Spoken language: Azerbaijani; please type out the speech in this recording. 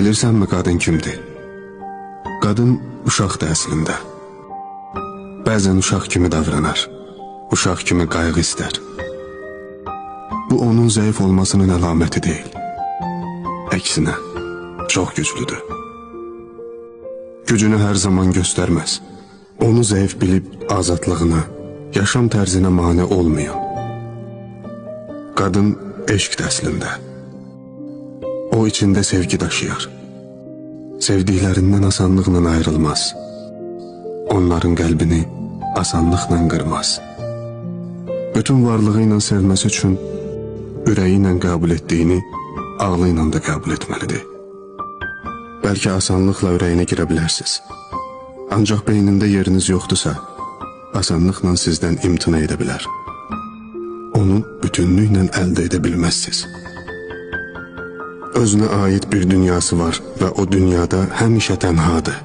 Bilirsənmi qadın kimdir? Qadın uşaqdır əslində. Bəzən uşaq kimi davranar, uşaq kimi qayğı istər. Bu onun zəif olmasının əlaməti deyil. Əksinə, çox güclüdür. Gücünü hər zaman göstərməz. Onu zəif bilib azadlığına, yaşam tərzinə mane olmayın. Qadın eşqdir əslində. O içində sevgi daşıyar. Sevdiklərindən asanlıqla ayrılmaz. Onların qəlbini asanlıqla qırmaz. Bütün varlığı ilə sevməsi üçün ürəyi ilə qəbul etdiyini ağlı ilə də qəbul etməlidir. Bəlkə asanlıqla ürəyinə girə bilərsiniz. Ancaq beynində yeriniz yoxdursa, asanlıqla sizdən imtina edə bilər. Onu bütünlüklə əldə edə bilməzsiniz. Özünə ait bir dünyası var və o dünyada həmişə tənhadır.